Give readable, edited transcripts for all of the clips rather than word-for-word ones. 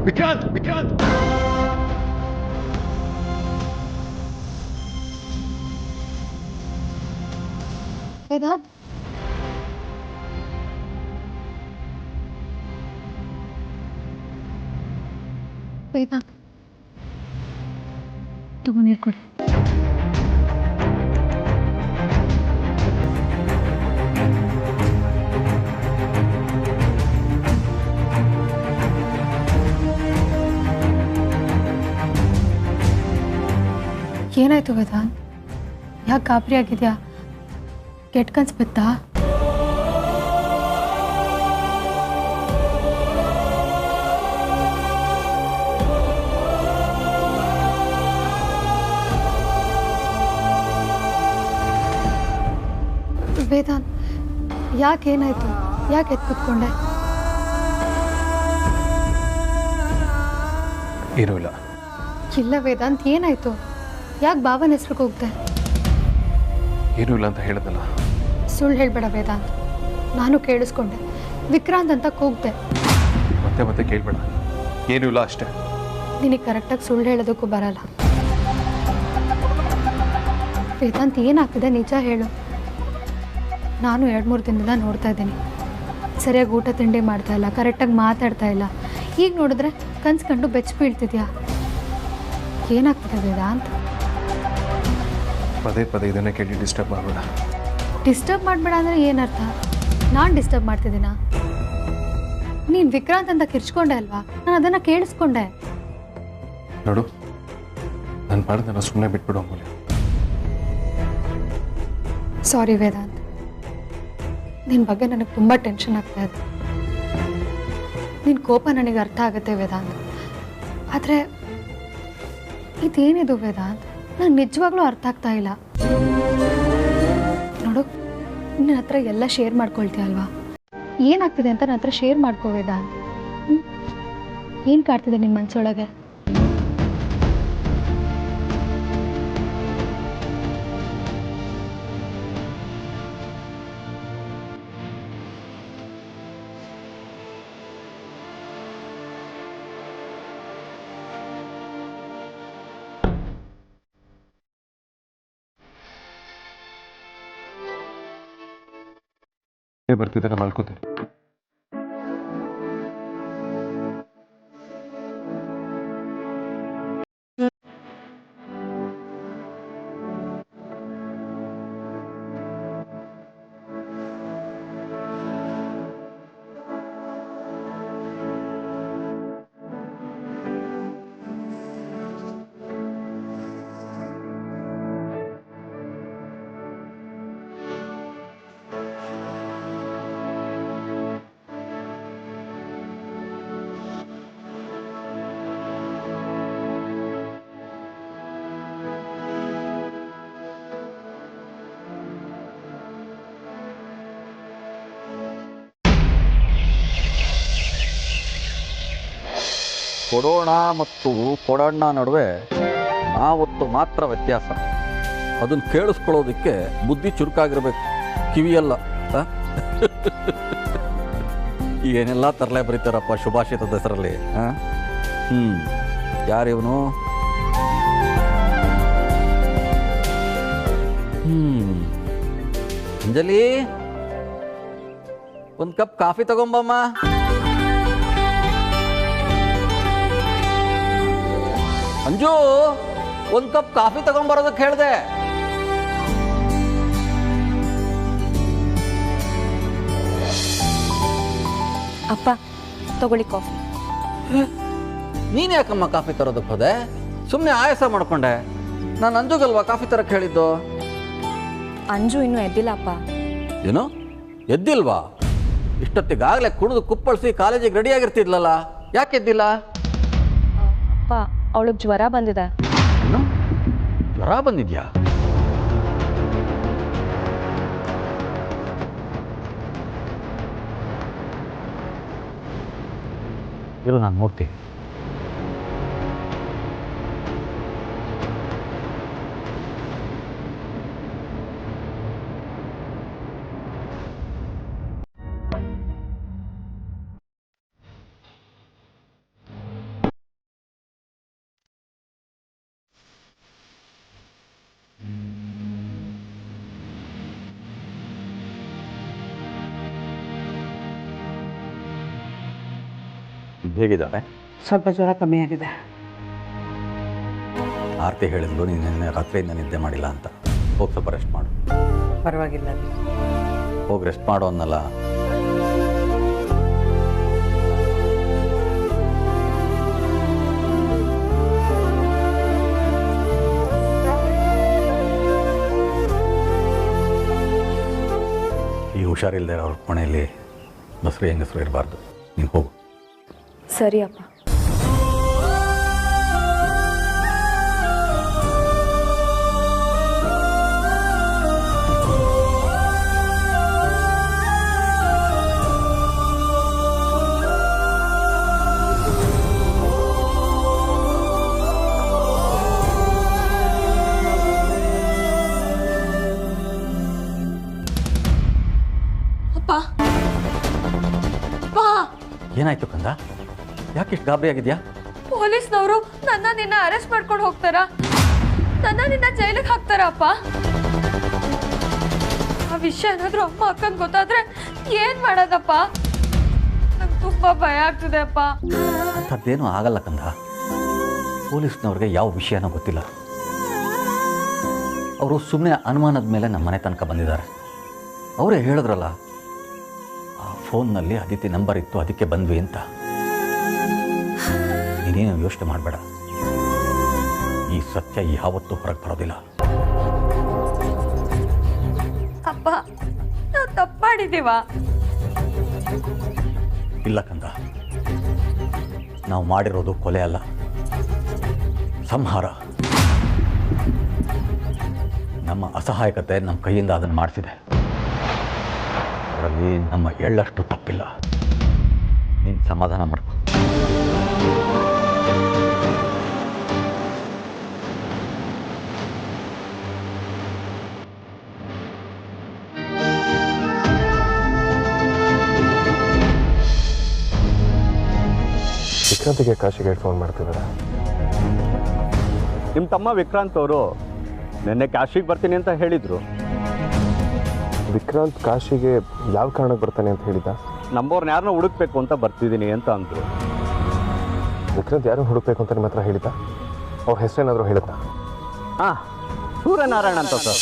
ವಿಕ್ರಾಂತ್ ವಿಕ್ರಾಂತ್ ವೇದಾಂತ್ ವೇದಾಂತ್ ತಗೋ ನೀರು ಕೊಡಿ. ಏನಾಯ್ತು ವೇದಾಂತ್? ಯಾಕೆ ಗಾಬರಿ ಆಗಿದ್ಯಾ? ಕೆಟ್ಟ ಕನ್ಸು ಬಿತ್ತಾ? ವೇದಾಂತ್ ಯಾಕೆ ಏನಾಯ್ತು? ಯಾಕೆ ಎದ್ದು ಕೂತ್ಕೊಂಡೆ? ಏನೂ ಇಲ್ಲ. ಇಲ್ಲ ವೇದಾಂತ್ ಏನಾಯ್ತು? ಯಾಕೆ ಭಾವನ ಹೆಸ್ರಿಗೆ ಹೋಗ್ದೆ? ಏನೂ ಇಲ್ಲ ಅಂತ ಹೇಳಿದ್ನಲ್ಲ. ಸುಳ್ಳು ಹೇಳ್ಬೇಡ ವೇದಾಂತ್, ನಾನು ಕೇಳಿಸ್ಕೊಂಡೆ. ವಿಕ್ರಾಂತ್ ಅಂತ ಕೂಗ್ದೆ. ಮತ್ತೆ ಮತ್ತೆ ಕೇಳ್ಬೇಡ, ಏನೂ ಇಲ್ಲ ಅಷ್ಟೇ. ನಿನಗೆ ಕರೆಕ್ಟಾಗಿ ಸುಳ್ಳು ಹೇಳೋದಕ್ಕೂ ಬರಲ್ಲ. ವೇದಾಂತ್ ಏನಾಗ್ತಿದೆ ನಿಜ ಹೇಳು. ನಾನು 2-3 ದಿನದಿಂದ ನೋಡ್ತಾ ಇದ್ದೀನಿ. ಸರಿಯಾಗಿ ಊಟ ತಿಂಡಿ ಮಾಡ್ತಾ ಇಲ್ಲ, ಕರೆಕ್ಟಾಗಿ ಮಾತಾಡ್ತಾ ಇಲ್ಲ. ಈಗ ನೋಡಿದ್ರೆ ಕನ್ಸ್ಕೊಂಡು ಬೆಚ್ಚ ಬೀಳ್ತಿದ್ಯಾ? ಏನಾಗ್ತಿದೆ ವೇದಾಂತ್? ಪದೇ ಪದೇ ಇದನ್ನೇ ಕೇಳಿ ಡಿಸ್ಟರ್ಬ್ ಮಾಡಬೇಡ. ಡಿಸ್ಟರ್ಬ್ ಮಾಡಬೇಡ ಅಂದರೆ ಏನರ್ಥ? ನಾನು ಡಿಸ್ಟರ್ಬ್ ಮಾಡ್ತಿದ್ದೀನಾ? ನೀನು ವಿಕ್ರಾಂತ್ ಅಂತ ಕಿರ್ಚ್ಕೊಂಡೆ ಅಲ್ವಾ, ನಾನು ಅದನ್ನು ಕೇಳಿಸ್ಕೊಂಡೆ. ನೋಡು, ನನ್ನ ಪಾಡಿಗೆ ನಾನು ಸುಮ್ಮನೆ ಬಿಟ್ಬಿಡು ಅಮೂಲ್ಯ. ಸಾರಿ ವೇದಾಂತ್, ನಿನ್ನ ಬಗ್ಗೆ ನನಗೆ ತುಂಬ ಟೆನ್ಷನ್ ಆಗ್ತಾ ಇದೆ. ನಿನ್ನ ಕೋಪ ನನಗೆ ಅರ್ಥ ಆಗುತ್ತೆ ವೇದಾಂತ್, ಆದರೆ ಇದೇನಿದು ವೇದಾಂತ್? ನಂಗೆ ನಿಜವಾಗ್ಲೂ ಅರ್ಥ ಆಗ್ತಾ ಇಲ್ಲ. ನೋಡು, ನಿನ್ನ ಹತ್ರ ಎಲ್ಲ ಶೇರ್ ಮಾಡ್ಕೊಳ್ತೀಯ ಅಲ್ವಾ? ಏನಾಗ್ತಿದೆ ಅಂತ ನನ್ನ ಹತ್ರ ಶೇರ್ ಮಾಡ್ಕೋ ವೇದಾಂತ್. ಏನು ಕಾಡ್ತಿದೆ ನಿನ್ನ ಮನಸ್ಸೊಳಗೆ? ಬರ್ತಿದ್ದಾಗ ಮಲ್ಕೋತೀನಿ. ಕೊಡೋಣ ಮತ್ತು ಕೊಡಣ್ಣ ನಡುವೆ ನಾವತ್ತು ಮಾತ್ರ ವ್ಯತ್ಯಾಸ. ಅದನ್ನು ಕೇಳಿಸ್ಕೊಳ್ಳೋದಕ್ಕೆ ಬುದ್ಧಿ ಚುರುಕಾಗಿರ್ಬೇಕು, ಕಿವಿಯಲ್ಲ. ಏನೆಲ್ಲ ತರಲೆ ಬರೀತಾರಪ್ಪ ಶುಭಾಷಿತದ ಹೆಸರಲ್ಲಿ. ಯಾರಿವನು? ಅಂಜಲಿ, ಒಂದು ಕಪ್ ಕಾಫಿ ತಗೊಂಬಮ್ಮ. ಅಂಜು, ಒಂದು ಕಪ್ ಕಾಫಿ ತಗೊಂಡ್ಬರೋದಕ್ಕೆ ಹೇಳಿದೆ. ಅಪ್ಪ ತಗೊಳ್ಳಿ ಕಾಫಿ. ನೀನು ಯಾಕಮ್ಮ ಕಾಫಿ ತರೋದಕ್ಕೆ ಹೋದೆ? ಸುಮ್ಮನೆ ಆಯಾಸ ಮಾಡ್ಕೊಂಡೆ. ನಾನು ಅಂಜುಗಲ್ವಾ ಕಾಫಿ ತರಕ್ಕೆ ಹೇಳಿದ್ದು? ಅಂಜು ಇನ್ನೂ ಎದ್ದಿಲ್ಲ ಅಪ್ಪ. ಏನು ಎದ್ದಿಲ್ವಾ? ಇಷ್ಟೊತ್ತಿಗಾಗಲೇ ಕುಣಿದು ಕುಪ್ಪಳಿಸಿ ಕಾಲೇಜಿಗೆ ರೆಡಿಯಾಗಿರ್ತಿದ್ಲಲ್ಲ, ಯಾಕೆ ಎದ್ದಿಲ್ಲ? ಅಪ್ಪ ಅವಳಿಗೆ ಜ್ವರ ಬಂದಿದೆ. ಏನು ಜ್ವರ ಬಂದಿದ್ಯಾ? ಇಲ್ಲ, ನಾನು ನೋಡ್ತೀನಿ. ಹೇಗಿದ್ದಾಳೆ? ಸ್ವಲ್ಪ ಜ್ವರ ಕಮ್ಮಿ ಆಗಿದೆ. ಆರತಿ ಹೇಳಿದ್ಲು ನೀನು ನಿನ್ನೆ ರಾತ್ರಿಯಿಂದ ನಿದ್ದೆ ಮಾಡಿಲ್ಲ ಅಂತ. ಹೋಗಿ ಸ್ವಲ್ಪ ರೆಸ್ಟ್ ಮಾಡು. ಪರವಾಗಿಲ್ಲ. ಹೋಗಿ ರೆಸ್ಟ್ ಮಾಡು ಅನ್ನಲ್ಲ. ಈ ಹುಷಾರಿಲ್ಲದೆ ಅವ್ರ ಕೋಣೆಯಲ್ಲಿ ಬಸರು ಹೆಂಗಸರು ಇರಬಾರ್ದು. ನೀನು ಹೋಗು. ಸರಿ ಅಪ್ಪ. ಏನಾಯ್ತು ಕಂದ? ಯಾಕೆ ಇಷ್ಟು ಗಾಬರಿ ಆಗಿದ್ಯಾ? ಪೊಲೀಸ್ನವರು ನಿನ್ನ ಅರೆಸ್ಟ್ ಮಾಡ್ಕೊಂಡು ಹೋಗ್ತಾರ, ನಿನ್ನ ಜೈಲಿಗೆ ಹಾಕ್ತಾರ ಅಪ್ಪ. ಆ ವಿಷಯ ಏನಾದ್ರು ಅಮ್ಮ ಅಕ್ಕಂಗೆ ಗೊತ್ತಾದ್ರೆ ಏನ್ ಮಾಡೋದಪ್ಪ? ನಂಗೆ ತುಂಬಾ ಭಯ ಆಗ್ತದೆ ಅಪ್ಪ. ಅಂಥದ್ದೇನೂ ಆಗಲ್ಲ ಕಂದ. ಪೊಲೀಸ್ನವ್ರಿಗೆ ಯಾವ ವಿಷಯನೂ ಗೊತ್ತಿಲ್ಲ. ಅವರು ಸುಮ್ಮನೆ ಅನುಮಾನದ ಮೇಲೆ ನಮ್ಮ ಮನೆ ತನಕ ಬಂದಿದ್ದಾರೆ. ಅವರೇ ಹೇಳಿದ್ರಲ್ಲ, ಆ ಫೋನ್ನಲ್ಲಿ ಅದಿತಿ ನಂಬರ್ ಇತ್ತು, ಅದಕ್ಕೆ ಬಂದ್ವಿ ಅಂತ. ನೀನೇನು ಯೋಚನೆ ಮಾಡಬೇಡ. ಈ ಸತ್ಯ ಯಾವತ್ತೂ ಹೊರಗೆ ಬರೋದಿಲ್ಲ. ಅಪ್ಪ, ನಾವು ತಪ್ಪು ಮಾಡಿದೀವ? ಇಲ್ಲ ಕಂದ, ನಾವು ಮಾಡಿರೋದು ಕೊಲೆ ಅಲ್ಲ, ಸಂಹಾರ. ನಮ್ಮ ಅಸಹಾಯಕತೆ ನಮ್ಮ ಕೈಯಿಂದ ಅದನ್ನು ಮಾಡಿಸಿದೆ. ಅದರಲ್ಲಿ ನಮ್ಮ ಎಳ್ಳಷ್ಟು ತಪ್ಪಿಲ್ಲ. ನೀನು ಸಮಾಧಾನ ಮಾಡ್ಕೊ. ವಿಕ್ರಾಂತಿಗೆ ಕಾಶಿಗೆ ಫೋನ್ ಮಾಡ್ತಿದ್ದಾರೆ. ನಿಮ್ಮ ತಮ್ಮ ವಿಕ್ರಾಂತ್ ಅವರು ನಿನ್ನೆ ಕಾಶಿಗೆ ಬರ್ತೀನಿ ಅಂತ ಹೇಳಿದರು. ವಿಕ್ರಾಂತ್ ಕಾಶಿಗೆ ಯಾವ ಕಾರಣಕ್ಕೆ ಬರ್ತಾನೆ ಅಂತ ಹೇಳಿದ್ದ? ನಮ್ಮವ್ರನ್ನ ಯಾರನ್ನೋ ಹುಡುಕ್ಬೇಕು ಅಂತ ಬರ್ತಿದ್ದೀನಿ ಅಂತ ಅಂದರು. ವಿಕ್ರಾಂತ್ ಯಾರು ಹುಡುಕ್ಬೇಕು ಅಂತ ನಿಮ್ಮ ಹತ್ರ ಹೇಳಿದ್ದ? ಅವ್ರ ಹೆಸರೇನಾದರೂ ಹೇಳಿದ್ದ? ಹಾಂ, ಸೂರ್ಯನಾರಾಯಣ ಅಂತ ಸರ್.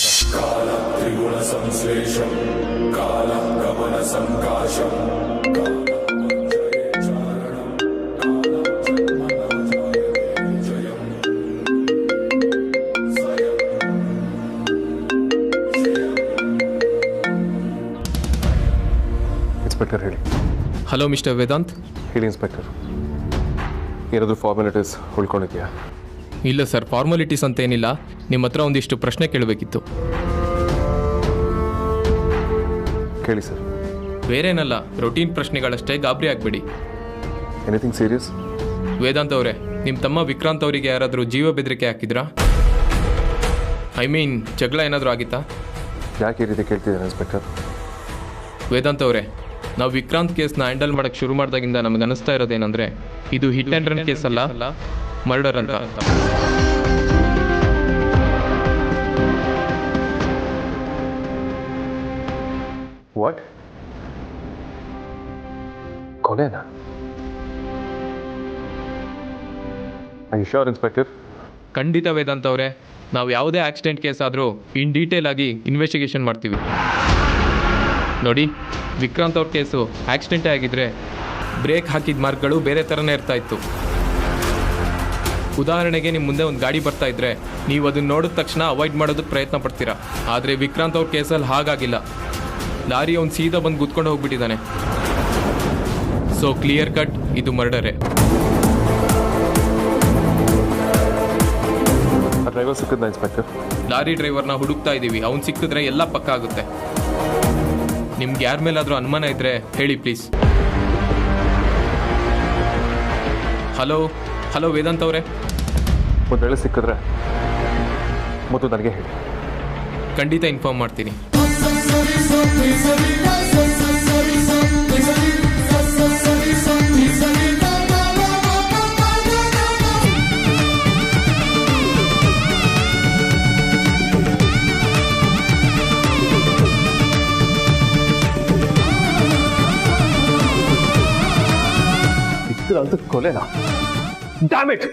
ಇನ್ಸ್ಪೆಕ್ಟರ್ ಹೇಳಿ. Hello mister Vedant. ಹೇಳಿ ಇನ್ಸ್ಪೆಕ್ಟರ್, ಏನಾದರೂ ಫಾರ್ಮಾಲಿಟೀಸ್ ಉಳ್ಕೊಂಡಿದ್ಯಾ? ಇಲ್ಲ ಸರ್, ಫಾರ್ಮಾಲಿಟೀಸ್ ಅಂತ ಏನಿಲ್ಲ. ನಿಮ್ಮ ಹತ್ರ ಒಂದಿಷ್ಟು ಪ್ರಶ್ನೆ ಕೇಳಬೇಕಿತ್ತು. ಕೇಳಿ ಸರ್. ಬೇರೇನಲ್ಲ, ರೊಟೀನ್ ಪ್ರಶ್ನೆಗಳಷ್ಟೇ, ಗಾಬರಿ ಆಗಬೇಡಿ. Anything serious? ವೇದಾಂತ್ ಅವರೇ, ನಿಮ್ಮ ತಮ್ಮ ವಿಕ್ರಾಂತ್ ಅವರಿಗೆ ಯಾರಾದರೂ ಜೀವ ಬೆದರಿಕೆ ಹಾಕಿದ್ರಾ? ಐ ಮೀನ್, ಜಗಳ ಏನಾದರೂ ಆಗಿತ್ತಾ? ಯಾಕೆ ಈ ರೀತಿ ಕೇಳ್ತಿದ್ದಾರೆ ಇನ್ಸ್ಪೆಕ್ಟರ್? ವೇದಾಂತ್ ಅವರೇ, ನಾವು ವಿಕ್ರಾಂತ್ ಕೇಸ್ನ ಹ್ಯಾಂಡಲ್ ಮಾಡೋಕ್ಕೆ ಶುರು ಮಾಡಿದಾಗಿಂದ ನಮಗೆ ಅನಿಸ್ತಾ ಇರೋದೇನೆಂದರೆ ಇದು ಹಿಟ್ ಆ್ಯಂಡ್ ರನ್ ಕೇಸ್ ಅಲ್ಲ, ಮರ್ಡರ್ ಅಂತ. ವಾಟ್? ಕೊಲೆನಾ? I you sure inspector? ಖಂಡಿತ ವೇದಾಂತ್ ಅವರೇ, ನಾವು ಯಾವುದೇ ಆಕ್ಸಿಡೆಂಟ್ ಕೇಸ್ ಆದರೂ ಇನ್ ಡೀಟೇಲ್ ಆಗಿ ಇನ್ವೆಸ್ಟಿಗೇಷನ್ ಮಾಡ್ತೀವಿ. ನೋಡಿ, ವಿಕ್ರಾಂತ್ ಅವ್ರ ಕೇಸು ಆಕ್ಸಿಡೆಂಟೇ ಆಗಿದ್ರೆ ಬ್ರೇಕ್ ಹಾಕಿದ ಮಾರ್ಕ್ಗಳು ಬೇರೆ ಥರನೇ ಇರ್ತಾ ಇತ್ತು. ಉದಾಹರಣೆಗೆ ನಿಮ್ಮ ಮುಂದೆ ಒಂದು ಗಾಡಿ ಬರ್ತಾ ಇದ್ರೆ ನೀವು ಅದನ್ನು ನೋಡಿದ ತಕ್ಷಣ ಅವಾಯ್ಡ್ ಮಾಡೋದಕ್ಕೆ ಪ್ರಯತ್ನ ಪಡ್ತೀರಾ. ಆದರೆ ವಿಕ್ರಾಂತ್ ಅವ್ರ ಕೇಸಲ್ಲಿ ಹಾಗಾಗಿಲ್ಲ. ಲಾರಿ ಅವ್ನು ಸೀದಾ ಬಂದು ಗುದ್ಕೊಂಡು ಹೋಗ್ಬಿಟ್ಟಿದ್ದಾನೆ. ಸೊ ಕ್ಲಿಯರ್ ಕಟ್, ಇದು ಮರ್ಡರೇ. ಡ್ರೈವರ್ ಸಿಕ್ಕಿದ್ದ ಇನ್ಸ್ಪೆಕ್ಟರ್? ಲಾರಿ ಡ್ರೈವರ್ನ ಹುಡುಕ್ತಾ ಇದ್ದೀವಿ. ಅವ್ನು ಸಿಕ್ಕಿದ್ರೆ ಎಲ್ಲ ಪಕ್ಕ ಆಗುತ್ತೆ. ನಿಮ್ಗೆ ಯಾರ ಮೇಲಾದರೂ ಅನುಮಾನ ಇದ್ದರೆ ಹೇಳಿ ಪ್ಲೀಸ್. ಹಲೋ ಹಲೋ ವೇದಾಂತ್ ಅವರೇ, ಒಂದು ವೇಳೆ ಸಿಕ್ಕಿದ್ರೆ ಮತ್ತು ನನಗೆ ಹೇಳಿ. ಖಂಡಿತ ಇನ್ಫಾರ್ಮ್ ಮಾಡ್ತೀನಿ. ಅದು ಕೊಲೆನಾ? Dam it!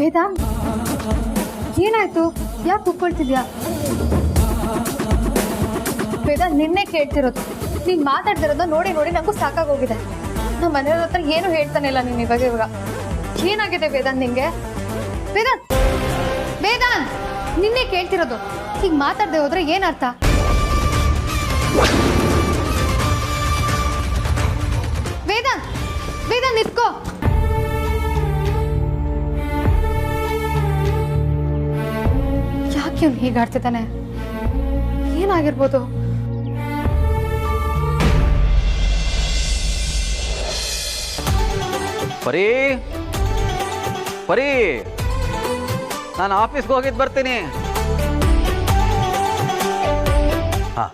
ವೇದಾಂತ್, ಏನಾಯ್ತು? ಯಾಕೆ ಕುಕ್ಕೊಳ್ತಿದ್ಯಾ? ವೇದಾಂತ್, ನಿನ್ನೆ ಕೇಳ್ತಿರೋದು. ನೀನ್ ಮಾತಾಡ್ತಿರೋದು ನೋಡಿ ನೋಡಿ ನಂಗೂ ಸಾಕಾಗೋಗಿದೆ. ನಮ್ಮ ಮನೆಯವ್ರ ಹತ್ರ ಏನು ಹೇಳ್ತಾನೆ ಇಲ್ಲ ನೀನ್ ಇವಾಗ. ಏನಾಗಿದೆ ವೇದಾಂತ್ ನಿಂಗೆ? ವೇದಾಂತ್, ವೇದಾಂತ್, ನಿನ್ನೆ ಕೇಳ್ತಿರೋದು. ಹೀಗೆ ಮಾತಾಡದೆ ಹೋದ್ರೆ ಏನರ್ಥ? ವೇದಾಂತ್, ವೇದಾಂತ್ ನಿತ್ಕೋ. ಯಾಕೆ ಅವ್ನು ಹೀಗಾಡ್ತಿದ್ದಾನೆ? ಏನಾಗಿರ್ಬೋದು? ಪರಿ ಪರಿ, ನಾನು ಆಫೀಸ್ಗೆ ಹೋಗಿದ್ದು ಬರ್ತೀನಿ. ಹಾಂ,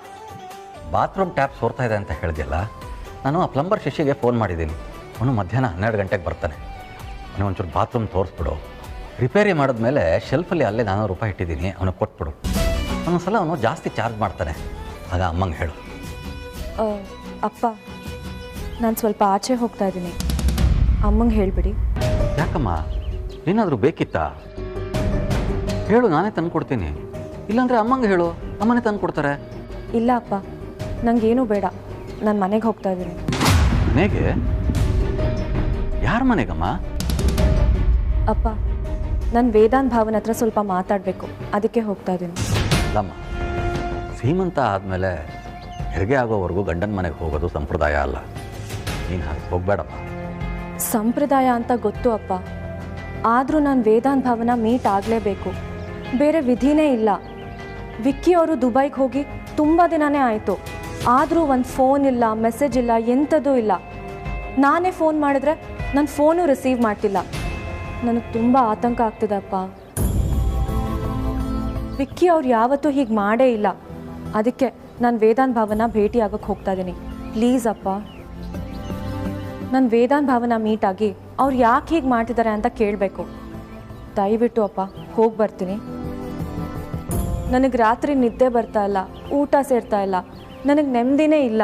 ಬಾತ್ರೂಮ್ ಟ್ಯಾಪ್ ಸೋರ್ತಾ ಇದೆ ಅಂತ ಹೇಳಿದೆಯಲ್ಲ, ನಾನು ಆ ಪ್ಲಂಬರ್ ಶಿಶಿಗೆ ಫೋನ್ ಮಾಡಿದ್ದೀನಿ. ಅವನು ಮಧ್ಯಾಹ್ನ 12 ಗಂಟೆಗೆ ಬರ್ತಾನೆ. ಅವನು ಒಂಚೂರು ಬಾತ್ರೂಮ್ ತೋರಿಸ್ಬಿಡು. ರಿಪೇರಿ ಮಾಡಿದ್ಮೇಲೆ ಶೆಲ್ಫಲ್ಲಿ ಅಲ್ಲೇ 400 ರೂಪಾಯಿ ಇಟ್ಟಿದ್ದೀನಿ, ಅವನಿಗೆ ಕೊಟ್ಬಿಡು. ಒಂದೊಂದು ಸಲ ಅವನು ಜಾಸ್ತಿ ಚಾರ್ಜ್ ಮಾಡ್ತಾನೆ, ಆಗ ಅಮ್ಮಂಗೆ ಹೇಳು. ಅಪ್ಪ, ನಾನು ಸ್ವಲ್ಪ ಆಚೆ ಹೋಗ್ತಾ ಇದ್ದೀನಿ, ಅಮ್ಮಂಗೆ ಹೇಳಿಬಿಡಿ. ಯಾಕಮ್ಮ, ಏನಾದರೂ ಬೇಕಿತ್ತಾ? ಹೇಳು, ನಾನೇ ತಂದು ಕೊಡ್ತೀನಿ. ಇಲ್ಲಾಂದರೆ ಅಮ್ಮಂಗೆ ಹೇಳು, ಅಮ್ಮನೇ ತಂದು ಕೊಡ್ತಾರೆ. ಇಲ್ಲ ಅಪ್ಪ, ನನಗೇನು ಬೇಡ, ನಾನು ಮನೆಗೆ ಹೋಗ್ತಾ ಇದ್ದೀನಿ. ಮನೆಗೆ? ಯಾರ ಮನೆಗಮ್ಮ? ಅಪ್ಪ, ನಾನು ವೇದಾಂತ್ ಭಾವನ ಹತ್ರ ಸ್ವಲ್ಪ ಮಾತಾಡಬೇಕು, ಅದಕ್ಕೆ ಹೋಗ್ತಾ ಇದ್ದೀನಿ. ಅಲ್ಲಮ್ಮ, ಸೀಮಂತ ಆದಮೇಲೆ ಹೆರಿಗೆ ಆಗೋವರೆಗೂ ಗಂಡನ ಮನೆಗೆ ಹೋಗೋದು ಸಂಪ್ರದಾಯ ಅಲ್ಲ. ನೀನು ಹಾಗೆ ಹೋಗಬೇಡಮ್ಮ. ಸಂಪ್ರದಾಯ ಅಂತ ಗೊತ್ತು ಅಪ್ಪ, ಆದರೂ ನಾನು ವೇದಾಂತ್ ಭಾವನ ಮೀಟ್ ಆಗಲೇಬೇಕು. ಬೇರೆ ವಿಧಿನೇ ಇಲ್ಲ. ವಿಕ್ಕಿ ಅವರು ದುಬೈಗೆ ಹೋಗಿ ತುಂಬ ದಿನನೇ ಆಯಿತು, ಆದರೂ ಒಂದು ಫೋನ್ ಇಲ್ಲ, ಮೆಸೇಜ್ ಇಲ್ಲ, ಎಂಥದ್ದೂ ಇಲ್ಲ. ನಾನೇ ಫೋನ್ ಮಾಡಿದ್ರೆ ನನ್ನ ಫೋನು ರಿಸೀವ್ ಮಾಡ್ತಿಲ್ಲ. ನನಗೆ ತುಂಬ ಆತಂಕ ಆಗ್ತಿದೆ ಅಪ್ಪ. ವಿಕ್ಕಿ ಅವ್ರು ಯಾವತ್ತೂ ಹೀಗೆ ಮಾಡೇ ಇಲ್ಲ. ಅದಕ್ಕೆ ನಾನು ವೇದಾಂತ್ ಭಾವನ ಭೇಟಿ ಆಗೋಕ್ಕೆ ಹೋಗ್ತಾ ಇದ್ದೀನಿ. ಪ್ಲೀಸ್ ಅಪ್ಪ, ನಾನು ವೇದಾಂತ್ ಭಾವನ ಮೀಟ್ ಆಗಿ ಅವ್ರು ಯಾಕೆ ಹೀಗೆ ಮಾಡ್ತಿದ್ದಾರೆ ಅಂತ ಕೇಳಬೇಕು. ದಯವಿಟ್ಟು ಅಪ್ಪ, ಹೋಗಿ ಬರ್ತೀನಿ. ನನಗೆ ರಾತ್ರಿ ನಿದ್ದೆ ಬರ್ತಾ ಇಲ್ಲ, ಊಟ ಸೇರ್ತಾ ಇಲ್ಲ, ನನಗೆ ನೆಮ್ಮದಿನೇ ಇಲ್ಲ.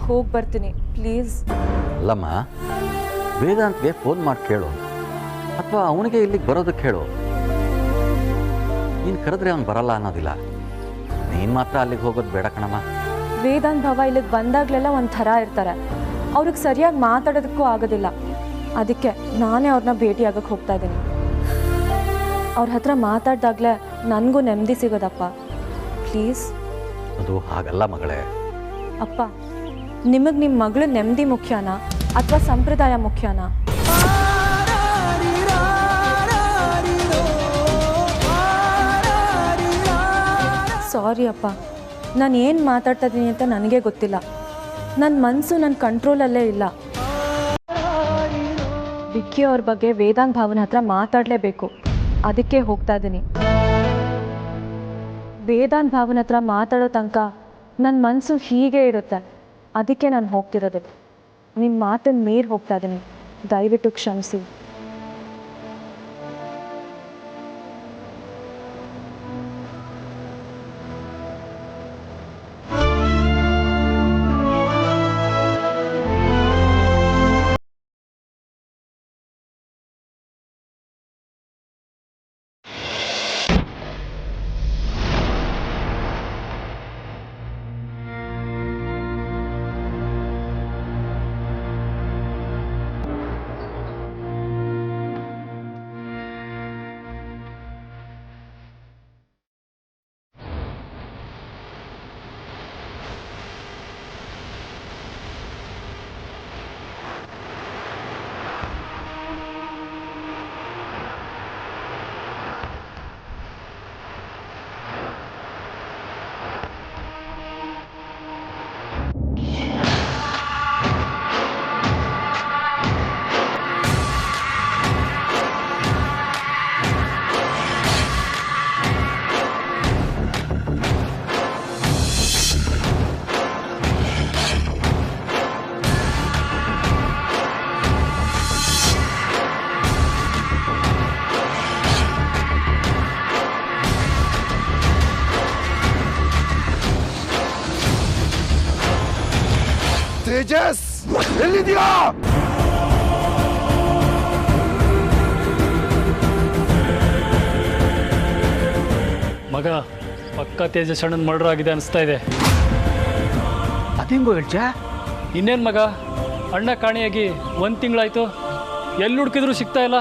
ಹೋಗಿ ಬರ್ತೀನಿ ಪ್ಲೀಸ್. ಅಲ್ಲಮ್ಮ, ವೇದಾಂತ್ಗೆ ಫೋನ್ ಮಾಡಿ ಕೇಳು, ಅಥವಾ ಅವನಿಗೆ ಇಲ್ಲಿಗೆ ಬರೋದಕ್ಕೆ ಹೇಳು. ನೀನು ಕರೆದ್ರೆ ಅವ್ನು ಬರಲ್ಲ ಅನ್ನೋದಿಲ್ಲ. ನೀನು ಮಾತ್ರ ಅಲ್ಲಿಗೆ ಹೋಗೋದು ಬೇಡ ಕಣಮ್ಮ. ವೇದಾಂತ್ ಭಾವ ಇಲ್ಲಿಗೆ ಬಂದಾಗಲೆಲ್ಲ ಒಂಥರ ಇರ್ತಾರೆ, ಅವ್ರಿಗೆ ಸರಿಯಾಗಿ ಮಾತಾಡೋದಕ್ಕೂ ಆಗೋದಿಲ್ಲ. ಅದಕ್ಕೆ ನಾನೇ ಅವ್ರನ್ನ ಭೇಟಿ ಆಗೋಕ್ಕೆ ಹೋಗ್ತಾ ಇದ್ದೀನಿ. ಅವ್ರ ಹತ್ರ ಮಾತಾಡ್ದಾಗಲೇ ನನಗೂ ನೆಮ್ಮದಿ ಸಿಗೋದಪ್ಪ. ಪ್ಲೀಸ್. ಅದು ಹಾಗಲ್ಲ ಮಗಳೇ. ಅಪ್ಪ, ನಿಮಗೆ ನಿಮ್ಮ ಮಗಳು ನೆಮ್ಮದಿ ಮುಖ್ಯನಾ ಅಥವಾ ಸಂಪ್ರದಾಯ ಮುಖ್ಯನಾ? ಸಾರಿ ಅಪ್ಪ, ನಾನು ಏನು ಮಾತಾಡ್ತಾ ಇದ್ದೀನಿ ಅಂತ ನನಗೆ ಗೊತ್ತಿಲ್ಲ. ನನ್ನ ಮನಸ್ಸು ನನ್ನ ಕಂಟ್ರೋಲಲ್ಲೇ ಇಲ್ಲ. ವಿಕ್ಕಿ ಅವ್ರ ಬಗ್ಗೆ ವೇದಾಂತ್ ಭಾವನ ಹತ್ರ ಮಾತಾಡಲೇಬೇಕು, ಅದಕ್ಕೆ ಹೋಗ್ತಾ ಇದ್ದೀನಿ. ವೇದಾಂತ್ ಭಾವನ ಹತ್ರ ಮಾತಾಡೋ ತನಕ ನನ್ನ ಮನಸ್ಸು ಹೀಗೆ ಇರುತ್ತೆ, ಅದಕ್ಕೆ ನಾನು ಹೋಗ್ತಿರೋದು. ನಿಮ್ಮ ಮಾತನ್ನು ಮೀರಿ ಹೋಗ್ತಾ ಇದ್ದೀನಿ, ದಯವಿಟ್ಟು ಕ್ಷಮಿಸಿ. ತೇಜಸ್ ಎಲ್ಲಿದ್ಯಾ? ಮಗ ಪಕ್ಕ ತೇಜಸ್ ಅಣ್ಣನ ಮರ್ಡರ್ ಆಗಿದೆ ಅನಿಸ್ತಾ ಇದೆ. ಅದೇಂಗೋ ಹೇಳ್ಚ? ಇನ್ನೇನು ಮಗ, ಅಣ್ಣ ಕಾಣೆಯಾಗಿ 1 ತಿಂಗಳಾಯ್ತು. ಎಲ್ಲಿ ಹುಡುಕಿದ್ರು ಸಿಗ್ತಾ ಇಲ್ಲ.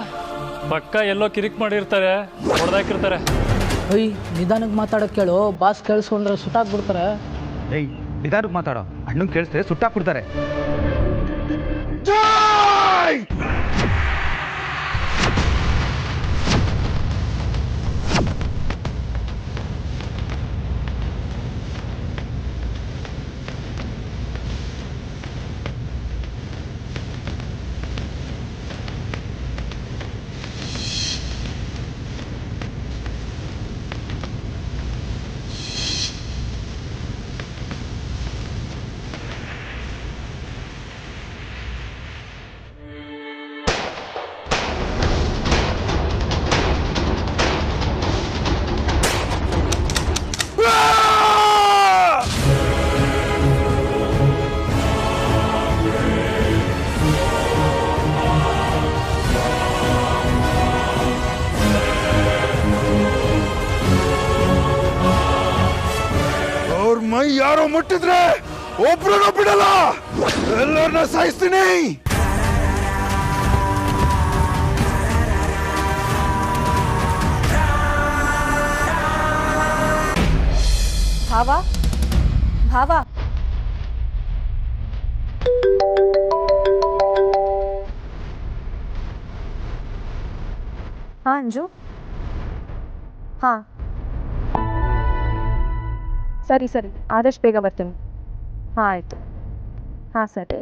ಪಕ್ಕ ಎಲ್ಲೋ ಕಿರಿಕ್ ಮಾಡಿರ್ತಾರೆ, ಹೊಡೆದಾಕಿರ್ತಾರೆ. ಅಯ್ಯ ನಿಧಾನಕ್ಕೆ ಮಾತಾಡೋಕೆ ಕೇಳು, ಬಾಸ್ ಕೇಳಿಸ್ಕೊಂಡ್ರೆ ಸುಟ್ಟಾಕ್ಬಿಡ್ತಾರೆ. ಏಯ್ ನಿಧಾನಕ್ಕೆ ಮಾತಾಡೋ, ಅಣ್ಣಂಗೆ ಕೇಳಿಸಿದ್ರೆ ಸುಟ್ಟಾಕ್ಬಿಡ್ತಾರೆ. ಮೈ ಯಾರೋ ಮುಟ್ಟಿದ್ರೆ ಒಬ್ರನ್ನೂ ಬಿಡಲ್ಲ, ಎಲ್ಲರನ್ನ ಸಾಯಿಸ್ತೀನಿ. ಭಾವ ಭಾವ ಹಾಂ ಅಂಜು, ಹಾಂ ಸರಿ ಸರಿ, ಆದಷ್ಟು ಬೇಗ ಬರ್ತೀನಿ. ಹಾಂ ಆಯಿತು. ಹಾಂ ಸರಿ.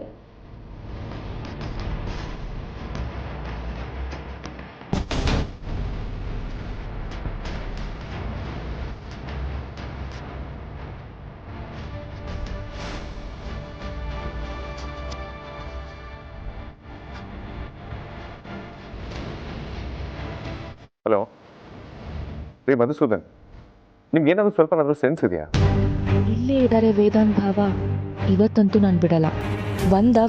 ಹಲೋ ರೀ ಮಧುಸೂದನ್, ನಿಮ್ಗೆ ಏನಾದರೂ ಸ್ವಲ್ಪ ಸೆನ್ಸ್ ಇದೆಯಾ? ಇಲ್ಲೇ ಇದ್ದಾರೆ ವೇದಾಂತ್ ಭಾವ. ಇವತ್ತಂತೂ ನಾನು ಬಿಡಲ್ಲ.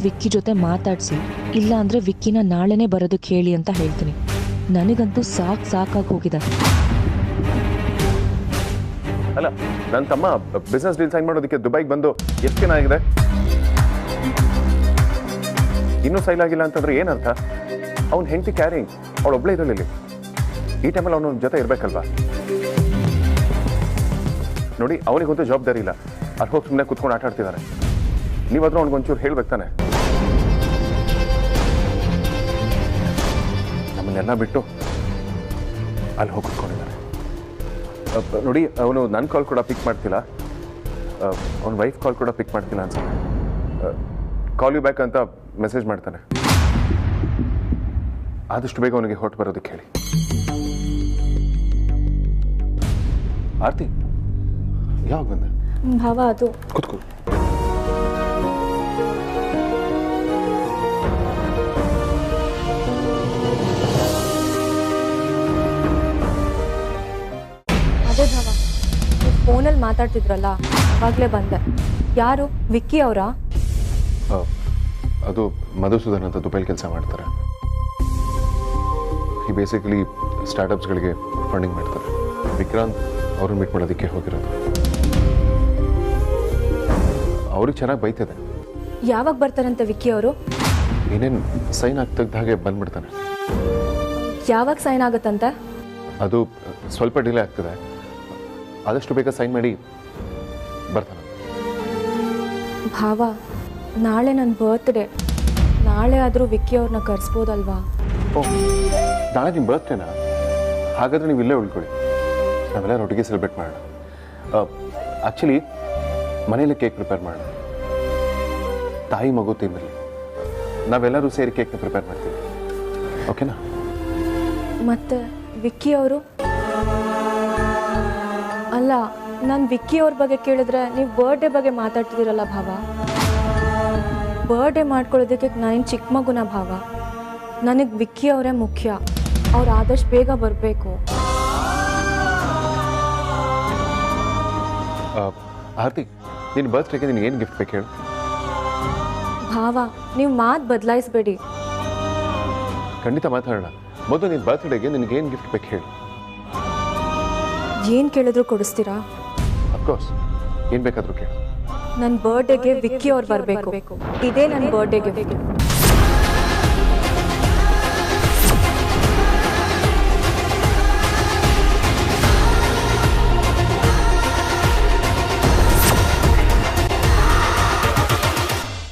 ವಿಕ್ಕಿ ಜೊತೆ ಮಾತಾಡಿಸಿ, ಇಲ್ಲ ಅಂದರೆ ವಿಕ್ಕಿನ ನಾಳೆನೇ ಬರೋದಕ್ಕೆ ಹೇಳಿ ಅಂತ ಹೇಳ್ತೀನಿ. ನನಗಂತೂ ಸಾಕಾಗಿ ಹೋಗಿದೆ. ಅಲ್ಲ, ನನ್ನ ತಮ್ಮ ಬಿಸ್ನೆಸ್ ಡೀಲ್ ಸೈನ್ ಮಾಡೋದಕ್ಕೆ ದುಬೈಗೆ ಬಂದು ಎಷ್ಟು ದಿನ ಆಗಿದೆ? ಇನ್ನೂ ಸೈಲ್ ಆಗಿಲ್ಲ ಅಂತಂದ್ರೆ ಏನರ್ಥ? ಅವ್ನು ಹೆಂಡತಿ ಕ್ಯಾರಿಂಗ್, ಅವಳು ಒಬ್ಬಳೇ ಇರಲಿಲ್ಲ. ಈ ಟೈಮಲ್ಲಿ ಅವನ ಜೊತೆ ಇರಬೇಕಲ್ವಾ? ನೋಡಿ, ಅವನಿಗಂತೂ ಜವಾಬ್ದಾರಿ ಇಲ್ಲ. ಅಲ್ಲಿ ಹೋಗಿ ಸುಮ್ಮನೆ ಕೂತ್ಕೊಂಡು ಆಟ ಆಡ್ತಿದ್ದಾರೆ. ನೀವಾದ್ರೂ ಅವ್ನಿಗೊಂಚೂರು ಹೇಳ್ಬೇಕು ತಾನೆ. ನಮ್ಮನ್ನೆಲ್ಲ ಬಿಟ್ಟು ಅಲ್ಲಿ ಹೋಗಿ ಕೂತ್ಕೊಂಡಿದ್ದಾರೆ. ನೋಡಿ, ಅವನು ನನ್ನ ಕಾಲ್ ಕೂಡ ಪಿಕ್ ಮಾಡ್ತಿಲ್ಲ, ಅವನ ವೈಫ್ ಕಾಲ್ ಕೂಡ ಪಿಕ್ ಮಾಡ್ತಿಲ್ಲ ಅನ್ಸುತ್ತೆ. ಕಾಲ್ ಯು ಬ್ಯಾಕ್ ಅಂತ ಮೆಸೇಜ್ ಮಾಡ್ತಾನೆ. ಆದಷ್ಟು ಬೇಗ ಅವನಿಗೆ ಹೊರಟು ಬರೋದಕ್ಕೆ ಹೇಳಿ. ಆರ್ತಿ, ಯಾವಾಗ ಬಂದೆ? ಭಾವ ಅದು ಕೂತ್ಕೋ. ಅದೇ ಭಾವ, ನೀವು ಫೋನಲ್ಲಿ ಮಾತಾಡ್ತಿದ್ರಲ್ಲ, ಅವಾಗಲೇ ಬಂದೆ. ಯಾರು? ವಿಕ್ಕಿ ಅವರಾ? ಅದು ಮಧುಸೂದನ್ ಅಂತ ದುಬೈಲಿ ಕೆಲಸ ಮಾಡ್ತಾರೆ. ಈ ಬೇಸಿಕಲಿ ಸ್ಟಾರ್ಟಪ್ಸ್ಗಳಿಗೆ ಫಂಡಿಂಗ್ ಮಾಡ್ತಾರೆ. ವಿಕ್ರಾಂತ್ ಅವ್ರನ್ನ ಮೀಟ್ ಮಾಡೋದಕ್ಕೆ ಹೋಗಿರೋದು. ಅವ್ರಿಗೆ ಚೆನ್ನಾಗಿ ಬೈತದೆ. ಯಾವಾಗ ಬರ್ತಾರಂತೆ ವಿಕ್ಕಿ ಅವರು? ಏನೇನು ಸೈನ್ ಆಗ್ತದ ಹಾಗೆ ಬಂದ್ಬಿಡ್ತಾನೆ. ಯಾವಾಗ ಸೈನ್ ಆಗುತ್ತಂತೆ? ಅದು ಸ್ವಲ್ಪ ಡಿಲೇ ಆಗ್ತದೆ. ಆದಷ್ಟು ಬೇಗ ಸೈನ್ ಮಾಡಿ ಬರ್ತಾನೆ. ಭಾವ, ನಾಳೆ ನನ್ನ ಬರ್ತ್ಡೇ. ನಾಳೆ ಆದರೂ ವಿಕ್ಕಿ ಅವ್ರನ್ನ ಕರೆಸ್ಬೋದಲ್ವಾ? ಓಹ್, ನಾಳೆ ನಿಮ್ಮ ಬರ್ತ್ಡೇನಾ? ಹಾಗಾದರೆ ನೀವು ಇಲ್ಲೇ ಉಳ್ಕೊಳ್ಳಿ, ನಾವೆಲ್ಲ ಒಟ್ಟಿಗೆ ಸೆಲೆಬ್ರೇಟ್ ಮಾಡೋಣ. ಆ್ಯಕ್ಚುಲಿ ಮನೇಲಿ ಕೇಕ್ ಪ್ರಿಪೇರ್ ಮಾಡೋಣ. ತಾಯಿ ಮಗು ತಿನ್ನಲಿ, ನಾವೆಲ್ಲರೂ ಸೇರಿ ಕೇಕ್ನ ಪ್ರಿಪೇರ್ ಮಾಡ್ತೀವಿ. ಓಕೆನಾ? ಮತ್ತೆ ವಿಕ್ಕಿ ಅವರು? ಅಲ್ಲ, ನಾನು ವಿಕ್ಕಿ ಅವ್ರ ಬಗ್ಗೆ ಕೇಳಿದ್ರೆ ನೀವು ಬರ್ಡೇ ಬಗ್ಗೆ ಮಾತಾಡ್ತಿದ್ದೀರಲ್ಲ ಭಾವ. ಬರ್ಡೇ ಮಾಡ್ಕೊಳ್ಳೋದಕ್ಕೆ ನಾನೇನು ಚಿಕ್ಕ ಮಗುನ ಭಾವ. ನನಗೆ ವಿಕ್ಕಿ ಅವರೇ ಮುಖ್ಯ. ಅವ್ರು ಆದಷ್ಟು ಬೇಗ ಬರಬೇಕು. ಆರ್ತಿ, ನಿನ್ನ ಬರ್ತ್ಡೇಗೆ ನಿನಗೆ ಏನು ಗಿಫ್ಟ್ ಬೇಕು ಹೇಳು? ಭಾವ ನೀವು ಮಾತು ಬದಲಾಯಿಸ್ಬೇಡಿ. ಖಂಡಿತ ಮಾತಾಡೋಣ. ಮೊದಲು ನಿನ್ನ ಬರ್ತ್ಡೇಗೆ ನಿನಗೆ ಏನು ಗಿಫ್ಟ್ ಬೇಕು ಹೇಳಿ. ಏನು ಕೇಳಿದ್ರು ಕೊಡಿಸ್ತೀರಾ? ಅಫ್ಕೋರ್ಸ್, ಏನು ಬೇಕಾದರೂ ಕೇಳಿ. ನನ್ನ ಬರ್ಡೇಗೆ ವಿಕ್ಕಿ ಅವ್ರು ಬರಬೇಕು. ಇದೇ ನನ್ನ ಬರ್ಡೇ ಗಿಫ್ಟ್.